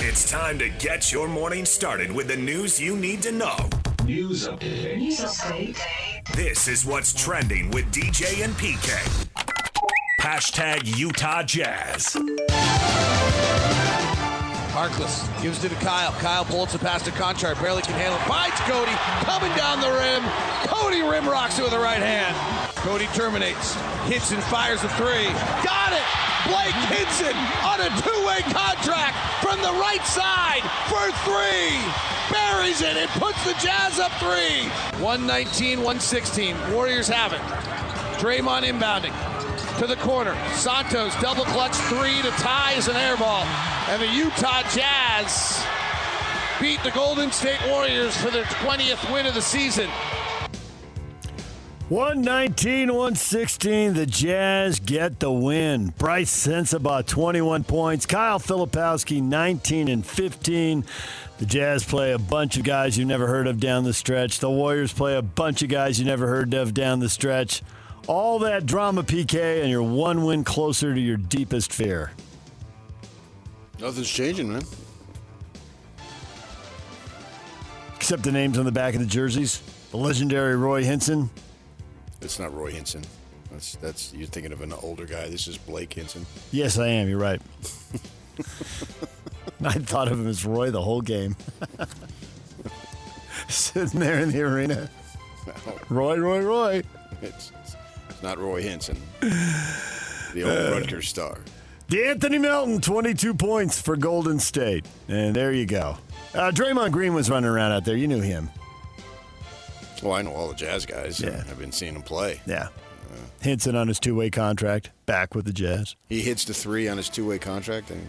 It's time to get your morning started with the news you need to know. News update. This is what's trending with DJ and PK. Hashtag Utah Jazz. Harkless gives it to Kyle. Kyle bullets it past the contract. Barely can handle it. Finds Cody. Coming down the rim. Cody rim rocks it with the right hand. Cody terminates. Hits and fires a three. Got it! Blake Hinson on a two-way contract from the right side for three. Buries it and puts the Jazz up three. 119-116. Warriors have it. Draymond inbounding to the corner. Santos double clutch three to tie as an air ball. And the Utah Jazz beat the Golden State Warriors for their 20th win of the season. 119-116, the Jazz get the win. Bryce Sensabaugh, 21 points. Kyle Filipowski, 19 and 15. The Jazz play a bunch of guys you never heard of down the stretch. The Warriors play a bunch of guys you never heard of down the stretch. All that drama, PK, and you're one win closer to your deepest fear. Nothing's changing, man. Except the names on the back of the jerseys. The legendary Roy Hinson. It's not Roy Hinson. That's you're thinking of an older guy. This is Blake Hinson. Yes, I am. You're right. I thought of him as Roy the whole game. Sitting there in the arena. Roy. It's not Roy Hinson. The old Rutgers star. D'Anthony Melton, 22 points for Golden State. And there you go. Draymond Green was running around out there. You knew him. Well, I know all the Jazz guys. Yeah. I've been seeing them play. Yeah. Hinson on his two-way contract, back with the Jazz. He hits the three on his two-way contract. And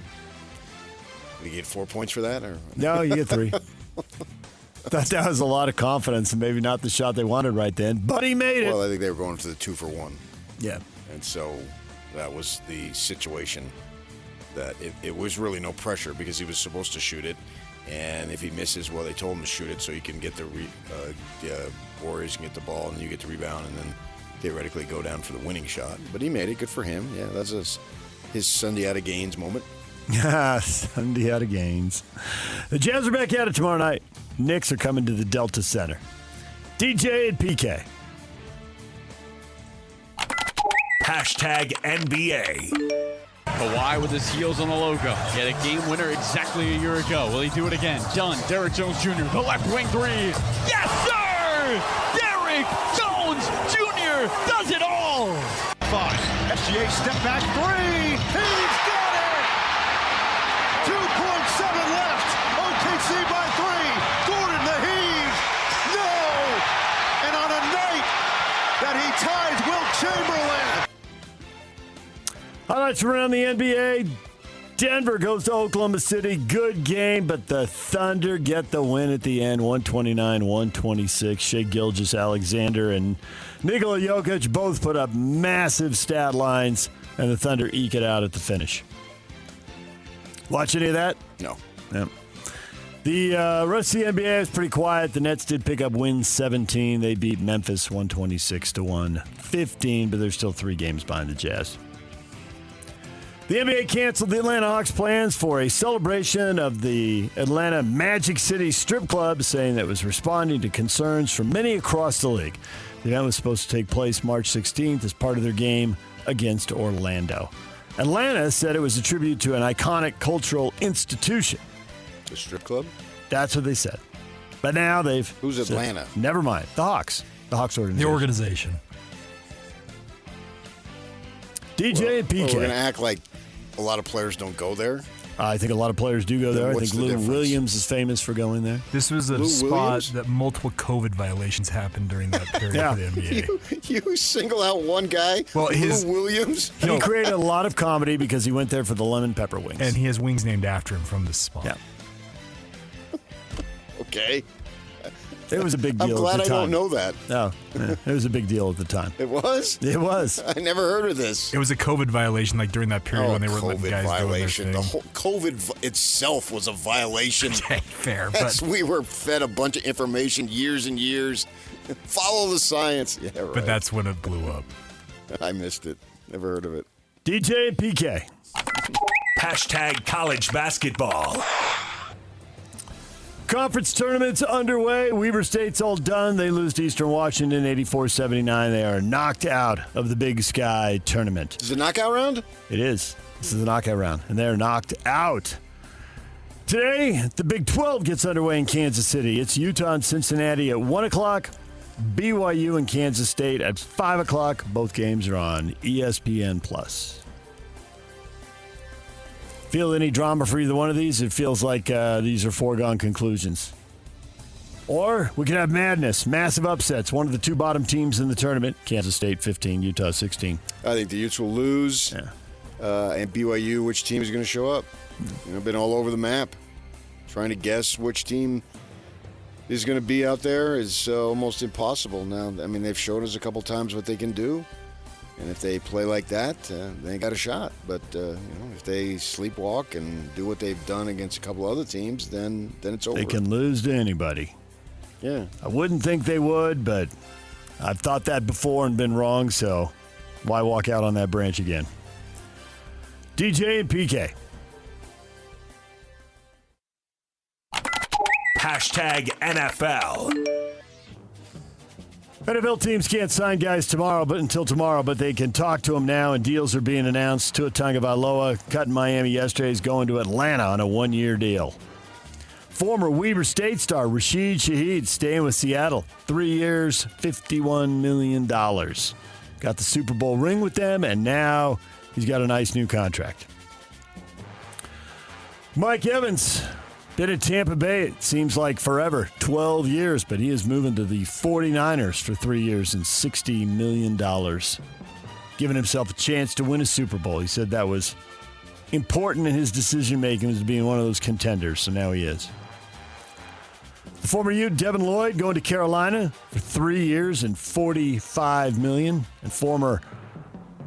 did he get 4 points for that? Or no, you get three. That was a lot of confidence and maybe not the shot they wanted right then, but he made it. Well, I think they were going for the 2-for-1. Yeah. And so that was the situation that it was really no pressure because he was supposed to shoot it. And if he misses, well, they told him to shoot it so he can get the Warriors can get the ball and you get the rebound and then theoretically go down for the winning shot. But he made it. Good for him. Yeah, that's his Sunday out of gains moment. Sunday out of gains. The Jazz are back at it tomorrow night. Knicks are coming to the Delta Center. DJ and PK. Hashtag NBA. Kawhi with his heels on the logo. Get a game winner exactly a year ago. Will he do it again? Done. Derrick Jones Jr., the left wing three. Yes, sir! Derrick Jones Jr. does it all! 5. SGA step back three. He's got it! 2.7 left. OKC by 3. Gordon the heave. No! And on a night that he ties Wilt Chamberlain. Highlights around the NBA. Denver goes to Oklahoma City. Good game, but the Thunder get the win at the end, 129-126. Shai Gilgeous-Alexander and Nikola Jokic both put up massive stat lines, and the Thunder eke it out at the finish. Watch any of that? No. No. The rest of the NBA is pretty quiet. The Nets did pick up wins 17. They beat Memphis 126-115, but they're still 3 games behind the Jazz. The NBA canceled the Atlanta Hawks' plans for a celebration of the Atlanta Magic City Strip Club, saying that it was responding to concerns from many across the league. The event was supposed to take place March 16th as part of their game against Orlando. Atlanta said it was a tribute to an iconic cultural institution. The strip club? That's what they said. But now they've... Who's said, Atlanta? Never mind. The Hawks. The Hawks organization. The organization. DJ and PK. We're going to act like a lot of players don't go there. I think a lot of players do go there. I think the Lou difference? Williams is famous for going there. This was a Lou spot Williams? that multiple COVID violations happened during that period Yeah. for the NBA. You single out one guy, Well, Lou Williams? He created a lot of comedy because he went there for the lemon pepper wings. And he has wings named after him from this spot. Yeah. Okay. It was a big I'm deal glad at I the time. don't know that. No, it was a big deal at the time. It was? It was. I never heard of this. It was a COVID violation, like during that period when they were letting COVID guys violation. do The their whole COVID itself was a violation. thing. Okay, fair, Yes, but we were fed a bunch of information years and years. Follow the science. Yeah, right. that's when it blew up. I missed it. Never heard of it. DJ and PK. Hashtag college basketball. Conference tournaments underway. Weber State's all done. They lose to Eastern Washington 84-79. They are knocked out of the Big Sky tournament. Is it a knockout round? It is. This is the knockout round, and they're knocked out. Today, the Big 12 gets underway in Kansas City. It's Utah and Cincinnati at 1 o'clock. BYU and Kansas State at 5 o'clock. Both games are on ESPN+. Feel any drama for either one of these? It feels like these are foregone conclusions. Or we could have madness, massive upsets. One of the two bottom teams in the tournament, Kansas State 15, Utah 16. I think the Utes will lose. Yeah. And BYU, which team is going to show up? Been all over the map. Trying to guess which team is going to be out there is almost impossible now. I mean, they've showed us a couple times what they can do. And if they play like that, they ain't got a shot. But if they sleepwalk and do what they've done against a couple other teams, then it's over. They can lose to anybody. Yeah. I wouldn't think they would, but I've thought that before and been wrong, so why walk out on that branch again? DJ and PK. Hashtag NFL. NFL teams can't sign guys until tomorrow, but they can talk to them now, and deals are being announced. Tua Tagovailoa cut in Miami yesterday. He's going to Atlanta on a one-year deal. Former Weber State star Rashid Shaheed staying with Seattle. 3 years, $51 million. Got the Super Bowl ring with them, and now he's got a nice new contract. Mike Evans been at Tampa Bay, it seems like forever, 12 years, but he is moving to the 49ers for 3 years and $60 million. Giving himself a chance to win a Super Bowl. He said that was important in his decision-making as being one of those contenders, so now he is. The former Ute, Devin Lloyd, going to Carolina for 3 years and $45 million. And former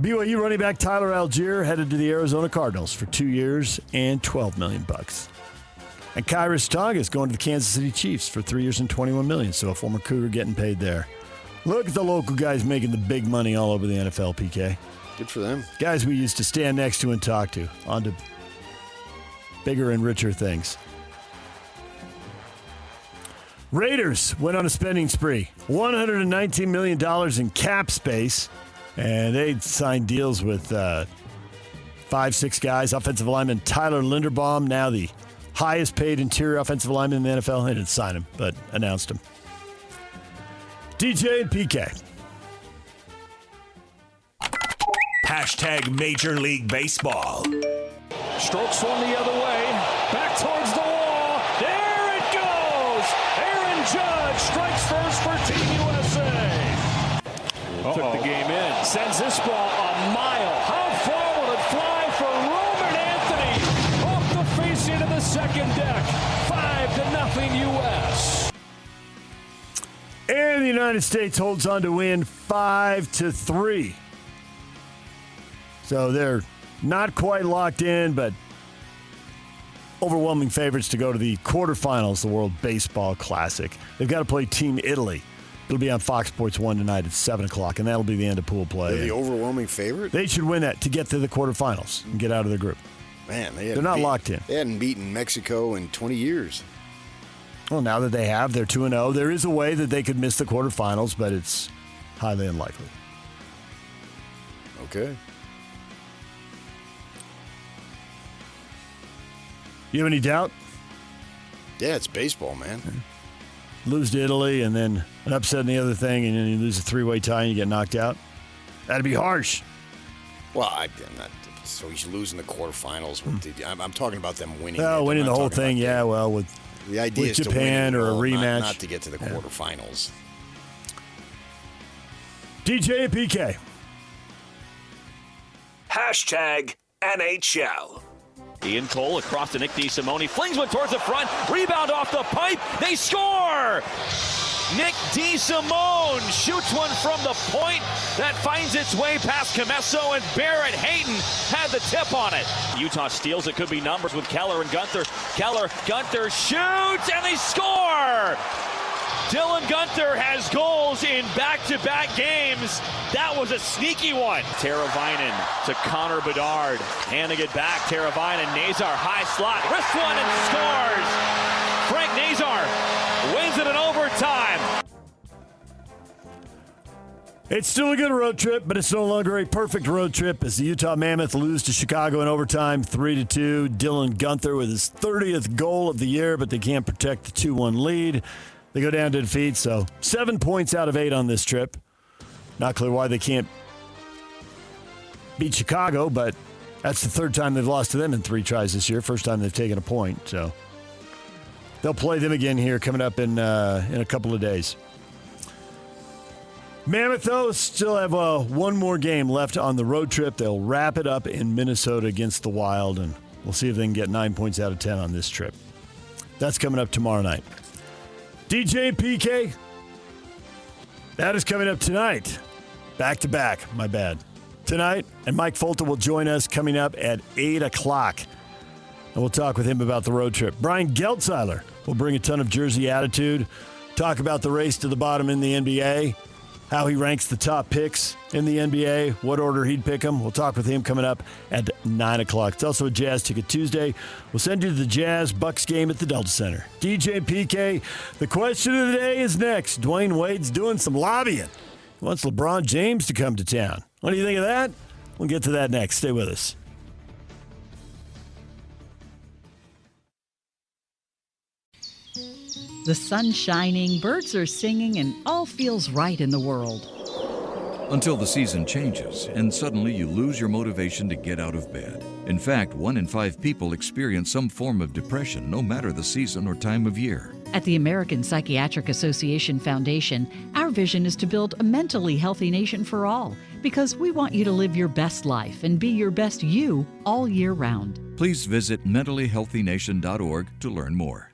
BYU running back Tyler Algier headed to the Arizona Cardinals for 2 years and $12 million. And Kyrus Tonga is going to the Kansas City Chiefs for 3 years and $21 million. So a former Cougar getting paid there. Look at the local guys making the big money all over the NFL, PK. Good for them. Guys we used to stand next to and talk to. On to bigger and richer things. Raiders went on a spending spree. $119 million in cap space. And they signed deals with 5-6 guys. Offensive lineman Tyler Linderbaum, now the highest paid interior offensive lineman in the NFL. They didn't sign him, but announced him. DJ and PK. Hashtag Major League Baseball. Strokes one the other way. Back towards the wall. There it goes. Aaron Judge strikes first for Team USA. Took the game in. Sends this ball a mile. How far will it fly for Roman Anthony? Off the face into the second deck. 5-0 U.S. And the United States holds on to win 5-3. So they're not quite locked in, but overwhelming favorites to go to the quarterfinals, the World Baseball Classic. They've got to play Team Italy. It'll be on Fox Sports 1 tonight at 7 o'clock, and that'll be the end of pool play. They're the overwhelming favorite? They should win that to get to the quarterfinals and get out of their group. Man, they're not locked in. They hadn't beaten Mexico in 20 years. Well, now that they have, they're 2-0. There is a way that they could miss the quarterfinals, but it's highly unlikely. Okay. You have any doubt? Yeah, it's baseball, man. Lose to Italy and then an upset in the other thing, and then you lose a three-way tie and you get knocked out? That'd be harsh. Well, I'm not. So he's losing the quarterfinals. I'm talking about them winning. Oh, winning the whole thing, yeah. Well, with the idea with is Japan to win it or a all, rematch, not to get to the quarterfinals. DJ and PK. Hashtag NHL. Ian Cole across to Nick DeSimone. Flings one towards the front. Rebound off the pipe. They score! Nick DeSimone shoots one from the point that finds its way past Comesso, and Barrett Hayton had the tip on it. Utah steals. It could be numbers with Keller and Gunther. Gunther shoots, and they score! Dylan Gunther has goals in back-to-back games. That was a sneaky one. Teravainen to Connor Bedard. Handing it back. Teravainen, Nazar, high slot. Wrist one and scores. Frank Nazar It's still a good road trip, but it's no longer a perfect road trip as the Utah Mammoth lose to Chicago in overtime 3-2. Dylan Gunther with his 30th goal of the year, but they can't protect the 2-1 lead. They go down to defeat, so 7 points out of 8 on this trip. Not clear why they can't beat Chicago, but that's the third time they've lost to them in 3 tries this year. First time they've taken a point, so they'll play them again here coming up in a couple of days. Mammoth, though, still have one more game left on the road trip. They'll wrap it up in Minnesota against the Wild, and we'll see if they can get 9 points out of 10 on this trip. That's coming up tomorrow night. DJ and PK, that is coming up tonight. Back to back, my bad. Tonight, and Mike Folta will join us coming up at 8 o'clock. And we'll talk with him about the road trip. Brian Geltzeiler will bring a ton of Jersey attitude, talk about the race to the bottom in the NBA, how he ranks the top picks in the NBA, what order he'd pick them. We'll talk with him coming up at 9 o'clock. It's also a Jazz Ticket Tuesday. We'll send you to the Jazz-Bucks game at the Delta Center. DJ and PK, the question of the day is next. Dwayne Wade's doing some lobbying. He wants LeBron James to come to town. What do you think of that? We'll get to that next. Stay with us. The sun's shining, birds are singing, and all feels right in the world. Until the season changes, and suddenly you lose your motivation to get out of bed. In fact, 1 in 5 people experience some form of depression, no matter the season or time of year. At the American Psychiatric Association Foundation, our vision is to build a mentally healthy nation for all, because we want you to live your best life and be your best you all year round. Please visit mentallyhealthynation.org to learn more.